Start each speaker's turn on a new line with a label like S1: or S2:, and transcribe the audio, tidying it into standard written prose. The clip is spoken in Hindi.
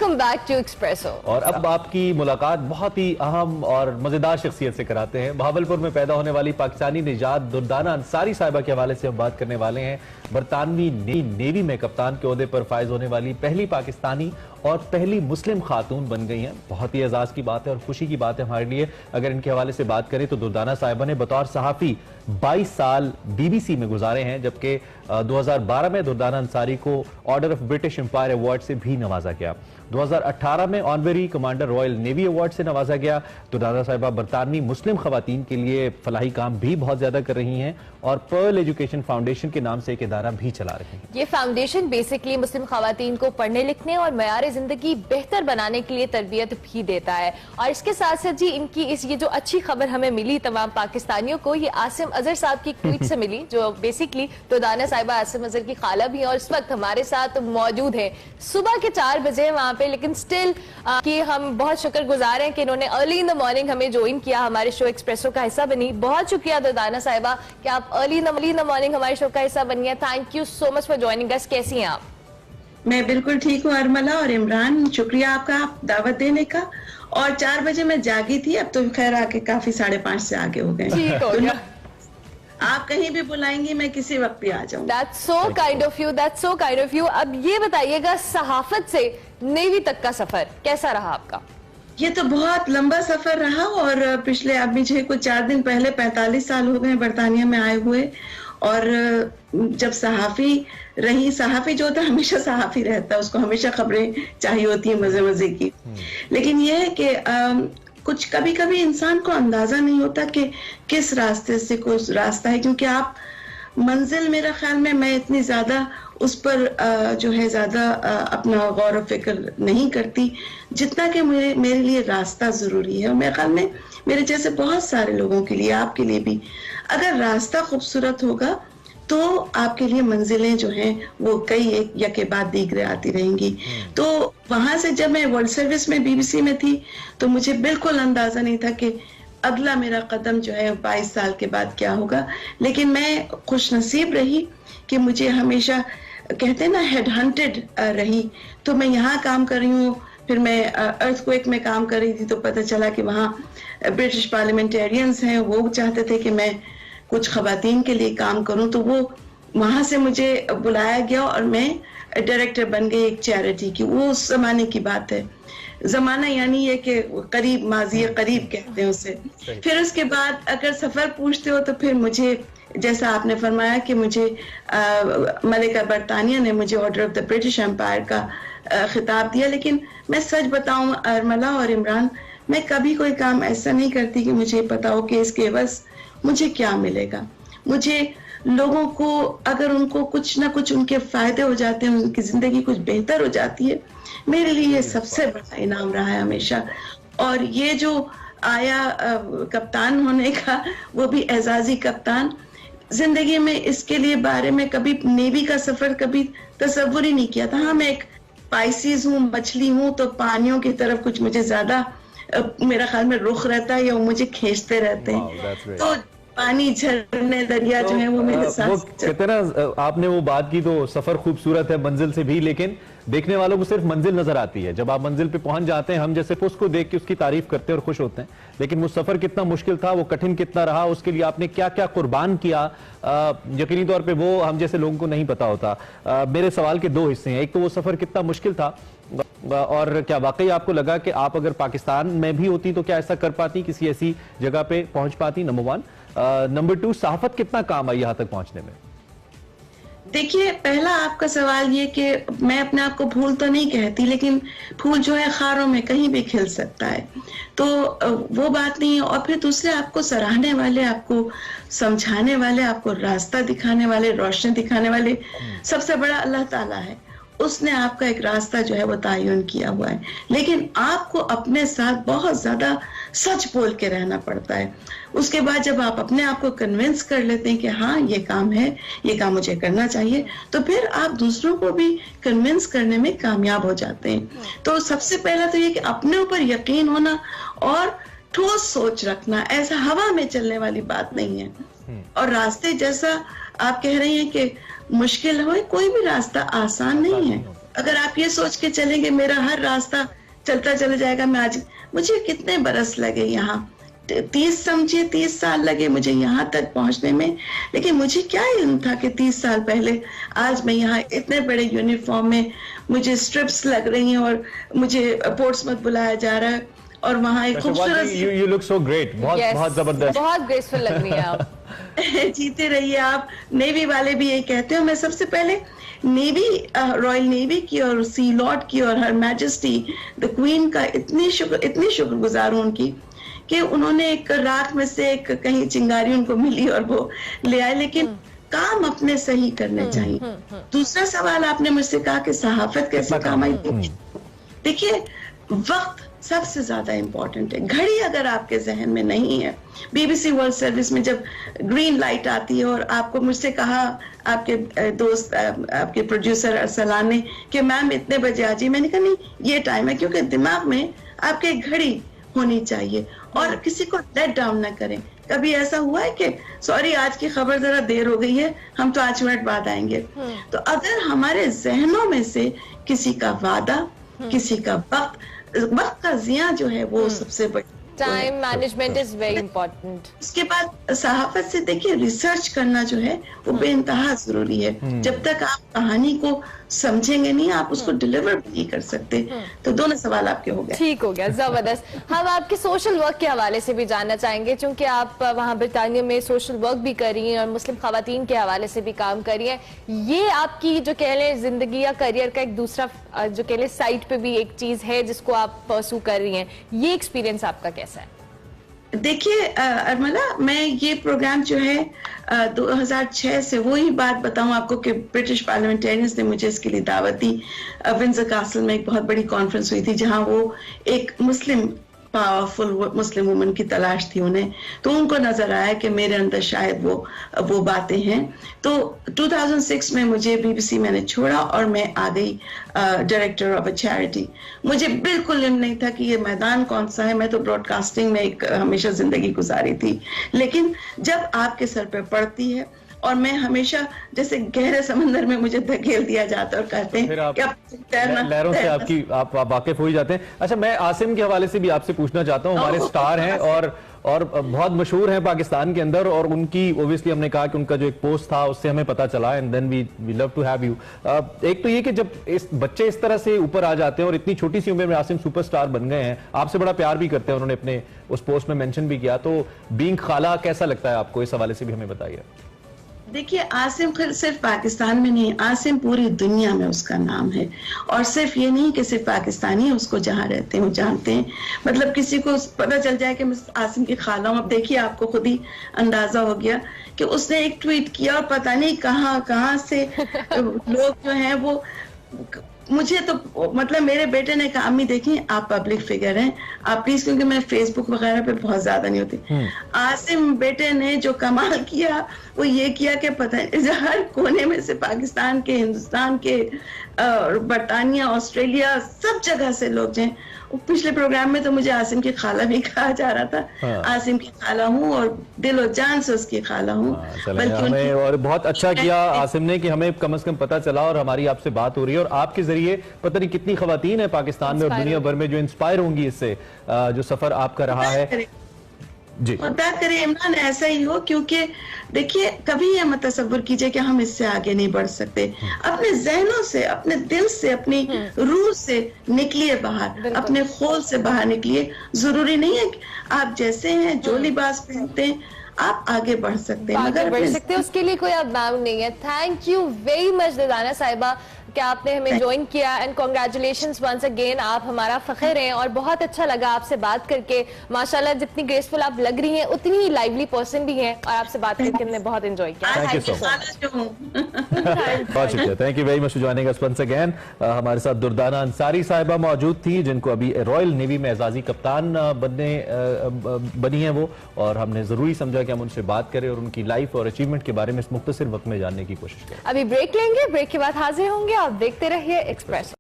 S1: Welcome back to espresso.
S2: और अब आपकी मुलाकात बहुत ही अहम और मजेदार शख्सियत से कराते हैं। बहावलपुर में पैदा होने वाली पाकिस्तानी निजात दुर्दाना अंसारी साहिबा के हवाले से हम बात करने वाले हैं। बरतानवी नेवी में कप्तान के ओहदे पर फायज होने वाली पहली पाकिस्तानी और पहली मुस्लिम खातून बन गई हैं। बहुत ही एजाज की बात है और खुशी की बात है हमारे लिए। अगर इनके हवाले से बात करें तो दुर्दाना साहिबा ने बतौर सहाफी 22 साल BBC में गुजारे हैं, जबकि 2012 में दुर्दाना अंसारी को order of British Empire award से भी नवाजा गया। 2018 में honorary commander Royal Navy award से नवाजा गया। दुर्दाना साहिबा बरतानवी मुस्लिम खवातीन के लिए फलाही काम भी बहुत ज्यादा कर रही हैं और पर्ल एजुकेशन फाउंडेशन के नाम से एक इदारा भी चला रही हैं।
S1: ये फाउंडेशन बेसिकली मुस्लिम खवातीन को पढ़ने लिखने और मयार जिंदगी बेहतर बनाने के लिए तरबियत भी देता है। और इसके साथ साथ जी इनकी ये जो अच्छी खबर हमें मिली तमाम पाकिस्तानियों को, ये आसिम अजहर साहब की ट्वीट से मिली, जो बेसिकली दुर्दाना साहिबा आसिम अजहर की खाला भी है और इस वक्त हमारे साथ मौजूद है। सुबह के 4 बजे वहां पे, लेकिन स्टिल कि हम बहुत शुक्रगुजार हैं कि इन्होंने अर्ली इन द मॉर्निंग हमें ज्वाइन किया, हमारे शो एक्सप्रेसो का हिस्सा बनी। बहुत शुक्रिया दुर्दाना साहिबा कि आप अर्ली इन द मॉर्निंग हमारे शो का हिस्सा बनी है। Thank you so much for joining us. कैसी हैं आप?
S3: मैं बिल्कुल ठीक हूँ अरमला और इमरान, शुक्रिया आपका दावत देने का। और 4 बजे मैं जागी थी, अब तो खैर आके काफी 5:30 से आगे हो गए।
S1: ठीक हो गया।
S3: आप कहीं भी बुलाएंगी मैं किसी वक्त भी आ जाऊंगी।
S1: That's so kind of you, that's so kind of you। अब ये बताइएगा, सहाफत से नेवी तक का सफर कैसा रहा आपका?
S3: ये तो बहुत लंबा सफर रहा और पिछले अब मुझे कुछ 4 दिन पहले 45 साल हो गए बरतानिया में आए हुए। और जब सहाफी रही, सहाफी जो होता है हमेशा सहाफी रहता है, उसको हमेशा खबरें चाहिए होती है मजे मजे की। लेकिन ये है कि कुछ कभी कभी इंसान को अंदाजा नहीं होता कि किस रास्ते से कोई रास्ता है, क्योंकि आप मंजिल, मेरा ख्याल में मैं इतनी ज्यादा उस पर जो है ज्यादा अपना गौर व फिक्र नहीं करती जितना कि मेरे लिए रास्ता जरूरी है। और मेरे ख्याल में मेरे जैसे बहुत सारे लोगों के लिए, आपके लिए भी, अगर रास्ता खूबसूरत होगा तो आपके लिए मंजिलें जो हैं वो कई एक या के बाद दीगरे आती रहेंगी। तो वहां से जब मैं वर्ल्ड सर्विस में BBC में थी तो मुझे बिल्कुल अंदाजा नहीं था कि अगला मेरा कदम जो है 22 साल के बाद क्या होगा। लेकिन मैं खुश नसीब रही कि मुझे हमेशा, कहते हैं ना, हेड हंटेड रही। तो मैं यहाँ काम कर रही हूँ, फिर मैं अर्थक्वेक में काम कर रही थी तो पता चला कि वहाँ ब्रिटिश पार्लियामेंटेरियंस हैं, वो चाहते थे कि मैं कुछ खवातीन के लिए काम करूं, तो वो वहां से मुझे बुलाया गया और मैं डायरेक्टर बन गई एक चैरिटी की। वो उस जमाने की बात है, जमाना यानी ये कि करीब, माजी करीब कहते हैं उसे। फिर उसके बाद अगर सफर पूछते हो तो फिर मुझे, जैसा आपने फरमाया कि मुझे मलिका बरतानिया ने मुझे order of the British Empire का खिताब दिया। लेकिन मैं सच बताऊं अरमला और इमरान, मैं कभी कोई काम ऐसा नहीं करती कि मुझे पता हो कि इसके बस मुझे क्या मिलेगा। मुझे लोगों को, अगर उनको कुछ ना कुछ उनके फायदे हो जाते हैं, उनकी जिंदगी कुछ बेहतर हो जाती है, मेरे लिए ये सबसे बड़ा इनाम रहा है हमेशा। और ये जो आया कप्तान होने का, वो भी एजाजी कप्तान, जिंदगी में इसके लिए बारे में कभी नेवी का सफर कभी तसव्वुर ही नहीं किया था। हाँ, मैं एक पाइसिस हूँ, मछली हूँ, तो पानियों की तरफ कुछ मुझे ज्यादा मेरा ख्याल में रुख रहता है या वो मुझे खींचते रहते हैं। तो पानी, झरने, दरिया जो है वो मेरे साथ।
S2: वो कहते हैं ना, आपने वो बात की तो सफर खूबसूरत है मंजिल से भी, लेकिन देखने वालों को सिर्फ मंजिल नजर आती है। जब आप मंजिल पे पहुंच जाते हैं, हम जैसे उसको देख के उसकी तारीफ करते हैं और खुश होते हैं, लेकिन वो सफर कितना मुश्किल था, वो कठिन कितना रहा, उसके लिए आपने क्या क्या कुर्बान किया, यकीनी तौर पे वो हम जैसे लोगों को नहीं पता होता। मेरे सवाल के 2 हिस्से हैं। एक तो वो सफर कितना मुश्किल था, और क्या वाकई आपको लगा कि आप अगर पाकिस्तान में भी होती तो क्या ऐसा कर पाती, किसी ऐसी जगह पे पहुंच पाती, नंबर 1। नंबर 2, सहाफत कितना काम आई यहाँ तक पहुंचने में?
S3: देखिए, पहला आपका सवाल ये कि मैं अपने आप को फूल तो नहीं कहती, लेकिन फूल जो है खारों में कहीं भी खिल सकता है, तो वो बात नहीं है। और फिर दूसरे, आपको सराहने वाले, आपको समझाने वाले, आपको रास्ता दिखाने वाले, रोशनी दिखाने वाले, सबसे बड़ा अल्लाह ताला है। उसने आपका एक रास्ता जो है वो तयन किया हुआ है। लेकिन आपको अपने साथ बहुत ज्यादा सच बोल के रहना पड़ता है। उसके बाद जब आप अपने आप को कन्विंस कर लेते हैं कि हाँ ये काम है, ये काम मुझे करना चाहिए, तो फिर आप दूसरों को भी कन्विंस करने में कामयाब हो जाते हैं। तो सबसे पहला तो ये कि अपने ऊपर यकीन होना और ठोस सोच रखना, ऐसा हवा में चलने वाली बात नहीं है। और रास्ते, जैसा आप कह रही हैं कि मुश्किल हो, कोई भी रास्ता आसान नहीं है। अगर आप ये सोच के चलेंगे मेरा हर रास्ता चलता चला जाएगा, मैं आज, मुझे कितने बरस लगे यहाँ, 30 साल लगे मुझे यहाँ तक पहुंचने में, लेकिन मुझे क्या इल्म था कि 30 साल पहले आज मैं यहाँ इतने बड़े यूनिफॉर्म में, मुझे स्ट्रिप्स लग रही हैं और मुझे पोर्ट्समouth बुलाया जा रहा है और वहाँ एक खूबसूरत
S2: यू लुक सो ग्रेट, बहुत जबरदस्त,
S1: बहुत ग्रेसफुल लग रही है आप।
S3: जीते रहिए आप। नेवी वाले भी यही कहते हैं। मैं सबसे पहले नेवी, रॉयल नेवी की और सी लॉर्ड की और हर मैजेस्टी द क्वीन का इतनी शुक्रगुजार हूं उनकी कि उन्होंने एक राख में से एक कहीं चिंगारी उनको मिली और वो ले आए, लेकिन काम अपने सही करने चाहिए। दूसरा सवाल आपने मुझसे कहा कि सहाफत कैसे काम आई। देखिए, वक्त सबसे ज्यादा इंपॉर्टेंट है। घड़ी अगर आपके जहन में नहीं है, बीबीसी वर्ल्ड सर्विस में जब ग्रीन लाइट आती है और आपको मुझसे कहा आपके दोस्त, आपके प्रोड्यूसर अरसलान ने कि मैम इतने बजे आ जाइए, मैंने कहा नहीं, ये टाइम है, क्योंकि दिमाग में आपके एक घड़ी होनी चाहिए और किसी को लेट डाउन ना करें। कभी ऐसा हुआ है कि सॉरी आज की खबर जरा देर हो गई है, हम तो 5 मिनट बाद आएंगे। तो अगर हमारे जहनों में से किसी का वादा, किसी का वक्त का जिया जो है वो सबसे बड़ी,
S1: time management is very important.
S3: उसके बाद सहाफत से देखिए, रिसर्च करना जो है वो बेइंतहा जरूरी है। जब तक आप कहानी को समझेंगे नहीं, आप उसको डिलीवर भी नहीं कर सकते। तो दोनों सवाल आपके हो गए।
S1: ठीक हो गया, जबरदस्त। हम आपके सोशल वर्क के हवाले से भी जानना चाहेंगे, क्योंकि आप वहाँ ब्रिटानिया में सोशल वर्क भी कर रही हैं और मुस्लिम खवातीन के हवाले से भी काम कर रही हैं। ये आपकी जो कह लें जिंदगी या करियर का एक दूसरा जो कह लें साइड पे भी एक चीज है जिसको आप परसू कर रही हैं। ये एक्सपीरियंस आपका कैसा है?
S3: देखिए अरमला, मैं ये प्रोग्राम जो है 2006 से, वो ही बात बताऊं आपको कि ब्रिटिश पार्लियामेंटेरियंस ने मुझे इसके लिए दावत दी। विंडसर कासल में एक बहुत बड़ी कॉन्फ्रेंस हुई थी जहां वो एक मुस्लिम, पावरफुल मुस्लिम वुमन की तलाश थी उन्हें, तो उनको नजर आया कि मेरे अंदर शायद वो बातें हैं। तो 2006 में मुझे बीबीसी मैंने छोड़ा और मैं आ गई डायरेक्टर ऑफ अ चैरिटी। मुझे बिल्कुल इल्म नहीं था कि ये मैदान कौन सा है, मैं तो ब्रॉडकास्टिंग में एक हमेशा जिंदगी गुजारी थी। लेकिन जब आपके सर पे पड़ती है, और मैं हमेशा जैसे गहरे समंदर में मुझे धकेल दिया जाता है और कहते हैं कि आप
S2: लहरों से आप वाकिफ हो ही जाते हैं। अच्छा, मैं आसिम के हवाले से भी आपसे पूछना चाहता हूँ। हमारे स्टार हैं और बहुत मशहूर हैं पाकिस्तान के अंदर, और उनकी ओब्वियसली हमने कहा कि उनका जो एक पोस्ट था उससे हमें पता चला, and then we love to have you. एक तो ये कि जब बच्चे इस तरह से ऊपर आ जाते हैं और इतनी छोटी सी उम्र में आसिम सुपरस्टार बन गए हैं, आपसे बड़ा प्यार भी करते हैं, उन्होंने अपने उस पोस्ट में मेंशन भी किया, तो बीइंग खाला कैसा लगता है आपको? इस हवाले से भी हमें बताइए।
S3: देखिए, आसिम सिर्फ पाकिस्तान में नहीं, आसिम पूरी दुनिया में उसका नाम है। और सिर्फ ये नहीं कि सिर्फ पाकिस्तानी है, उसको जहाँ रहते हैं वो जानते हैं। मतलब किसी को पता चल जाए कि मैं आसिम की खाला हूँ, अब देखिए आपको खुद ही अंदाजा हो गया कि उसने एक ट्वीट किया और पता नहीं कहाँ से लोग जो हैं वो, मुझे तो मतलब मेरे बेटे ने कहा, अम्मी देखिए आप पब्लिक फिगर हैं, आप प्लीज, क्योंकि मैं फेसबुक वगैरह पे बहुत ज्यादा नहीं होती। आसिम बेटे ने जो कमाल किया वो ये किया कि पता है हर कोने में से, पाकिस्तान के, हिंदुस्तान के, बरतानिया, ऑस्ट्रेलिया, सब जगह से लोग जो हैं। पिछले प्रोग्राम में तो मुझे आसिम की खाला भी कहा जा रहा था। आसिम की खाला हूँ और दिलो जान से उसकी खाला हूँ।
S2: बल्कि और बहुत अच्छा किया आसिम ने कि हमें कम से कम पता चला और हमारी आपसे बात हो रही है, और आपके जरिए पता नहीं कितनी खवातीन है पाकिस्तान में और दुनिया भर में जो इंस्पायर होंगी इससे, जो सफर आपका रहा है।
S3: जी, खुदा करे इमरान ऐसा ही हो, क्योंकि देखिए कभी ये मत तसव्वुर कीजिए कि हम इससे आगे नहीं बढ़ सकते। अपने जहनों से, अपने दिल से, अपनी रूह से निकलिए बाहर, अपने खोल से बाहर निकलिए। जरूरी नहीं है कि आप जैसे हैं, जो लिबास पहनते हैं, आप आगे बढ़ सकते हैं,
S1: मगर बढ़ सकते हैं, उसके लिए कोई अबाउ नहीं है। थैंक यू वेरी मच दीदाना साहिबा कि आपने हमें ज्वाइन किया, एंड कॉन्ग्रेचुलेशंस वंस अगेन। आप हमारा फख्र हैं और बहुत अच्छा लगा आपसे बात करके। माशाल्लाह जितनी ग्रेसफुल आप लग रही हैं उतनी ही लाइवली पर्सन भी हैं, और आपसे बात करके हमने बहुत एंजॉय किया।
S2: थैंक यू सो मच, बहुत शुक्रिया, thank you very much for joining us once again. हमारे साथ दुर्दाना अंसारी साहिबा मौजूद थी, जिनको अभी रॉयल नेवी में एजाजी कप्तान बनी है वो, और हमने जरूरी समझा कि हम उनसे बात करें और उनकी लाइफ और अचीवमेंट के बारे में इस मुख्तसर वक्त में जानने की कोशिश करें।
S1: अभी ब्रेक लेंगे, ब्रेक के बाद हाजिर होंगे। आप देखते रहिए एक्सप्रेस।